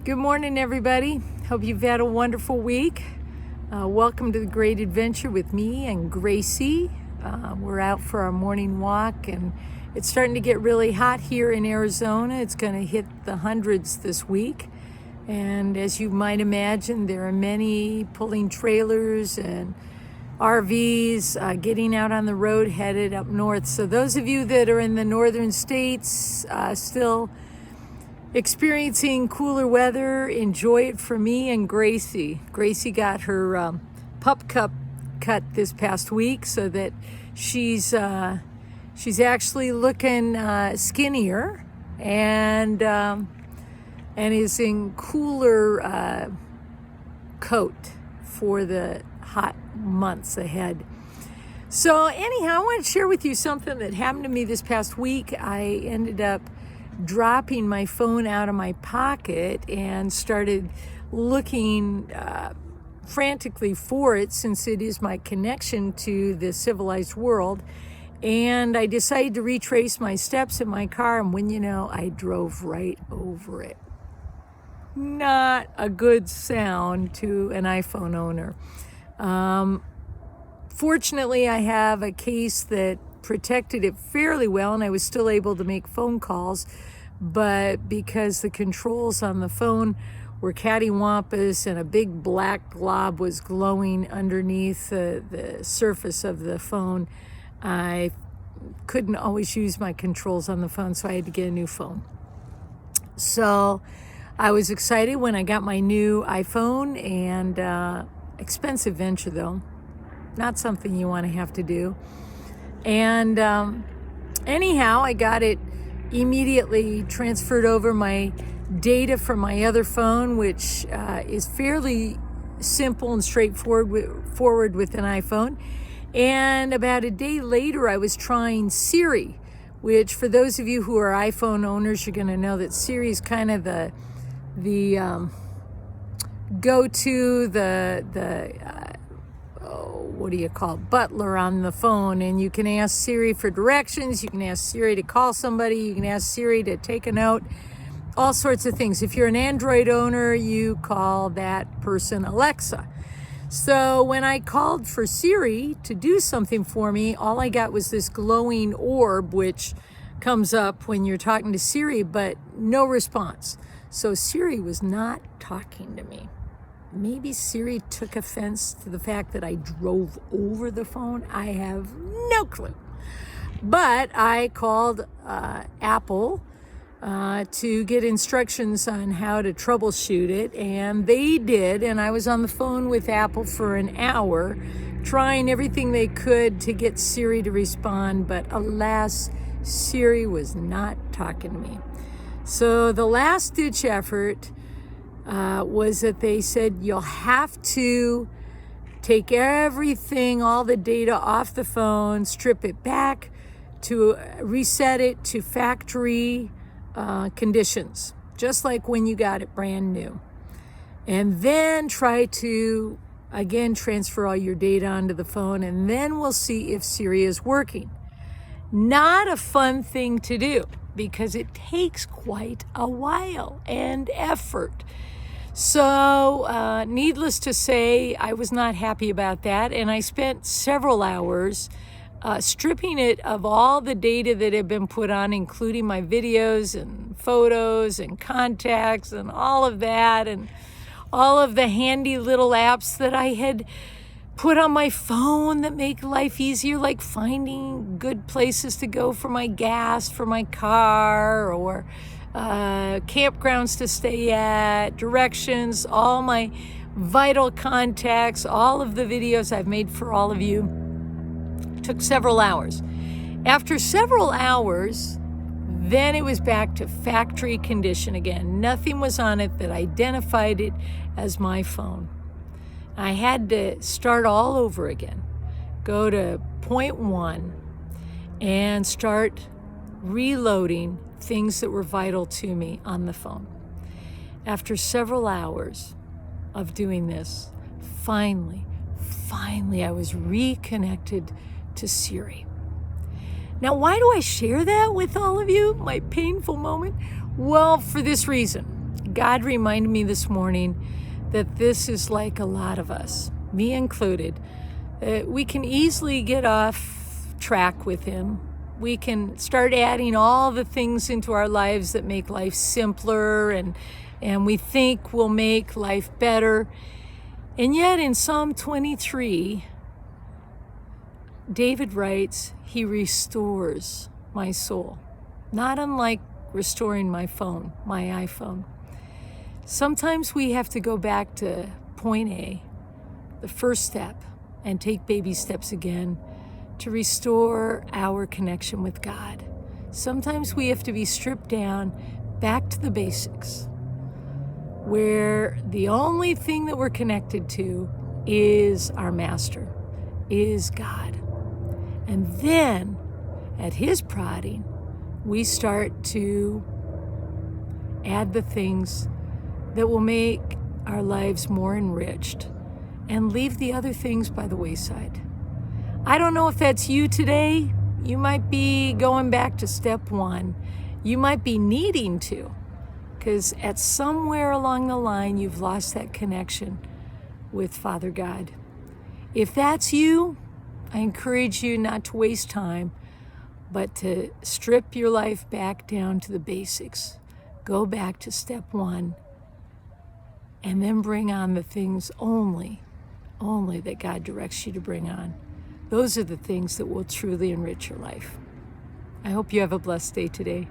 Good morning, everybody. Hope you've had a wonderful week. Welcome to the Great Adventure with me and Gracie. We're out for our morning walk, and it's starting to get really hot here in Arizona. It's going to hit the hundreds this week. And as you might imagine, there are many pulling trailers and RVs getting out on the road headed up north. So those of you that are in the northern states still experiencing cooler weather, enjoy it for me and Gracie. Gracie got her pup cup cut this past week, so that she's actually looking skinnier and is in cooler coat for the hot months ahead. So anyhow, I want to share with you something that happened to me this past week. I ended up dropping my phone out of my pocket and started looking frantically for it, since it is my connection to the civilized world. And I decided to retrace my steps in my car, and when you know, I drove right over it. Not a good sound to an iPhone owner. Fortunately, I have a case that protected it fairly well, and I was still able to make phone calls. But because the controls on the phone were cattywampus and a big black glob was glowing underneath the surface of the phone, I couldn't always use my controls on the phone, so I had to get a new phone. So I was excited when I got my new iPhone, and expensive venture though, not something you want to have to do. And anyhow, I got it immediately transferred over my data from my other phone, which is fairly simple and straightforward with an iPhone. And about a day later, I was trying Siri, which for those of you who are iPhone owners, you're going to know that Siri is kind of the go-to, butler on the phone. And you can ask Siri for directions, you can ask Siri to call somebody, you can ask Siri to take a note, all sorts of things. If you're an Android owner, you call that person Alexa. So when I called for Siri to do something for me, all I got was this glowing orb, which comes up when you're talking to Siri, but no response. So Siri was not talking to me. Maybe Siri took offense to the fact that I drove over the phone. I have no clue. But I called Apple to get instructions on how to troubleshoot it, and they did. And I was on the phone with Apple for an hour, trying everything they could to get Siri to respond. But alas, Siri was not talking to me. So the last-ditch effort was that they said you'll have to take everything, all the data off the phone, strip it back, to reset it to factory conditions, just like when you got it brand new. And then try to, again, transfer all your data onto the phone, and then we'll see if Siri is working. Not a fun thing to do, because it takes quite a while and effort. So needless to say, I was not happy about that, and I spent several hours stripping it of all the data that had been put on, including my videos and photos and contacts and all of that, and all of the handy little apps that I had put on my phone that make life easier, like finding good places to go for my gas for my car, or campgrounds to stay at, directions, all my vital contacts, all of the videos I've made for all of you. Took several hours. After several hours, then it was back to factory condition again. Nothing was on it that identified it as my phone. I had to start all over again. Go to point one and start reloading things that were vital to me on the phone. After several hours of doing this, finally, I was reconnected to Siri. Now, why do I share that with all of you, my painful moment? Well, for this reason. God reminded me this morning that this is like a lot of us, me included. We can easily get off track with Him. We can start adding all the things into our lives that make life simpler and we think will make life better. And yet in Psalm 23, David writes, He restores my soul. Not unlike restoring my phone, my iPhone. Sometimes we have to go back to point A, the first step, and take baby steps again to restore our connection with God. Sometimes we have to be stripped down back to the basics, where the only thing that we're connected to is our Master, is God. And then, at His prodding, we start to add the things that will make our lives more enriched and leave the other things by the wayside. I don't know if that's you today. You might be going back to step one. You might be needing to, because at somewhere along the line, you've lost that connection with Father God. If that's you, I encourage you not to waste time, but to strip your life back down to the basics. Go back to step one, and then bring on the things only that God directs you to bring on. Those are the things that will truly enrich your life. I hope you have a blessed day today.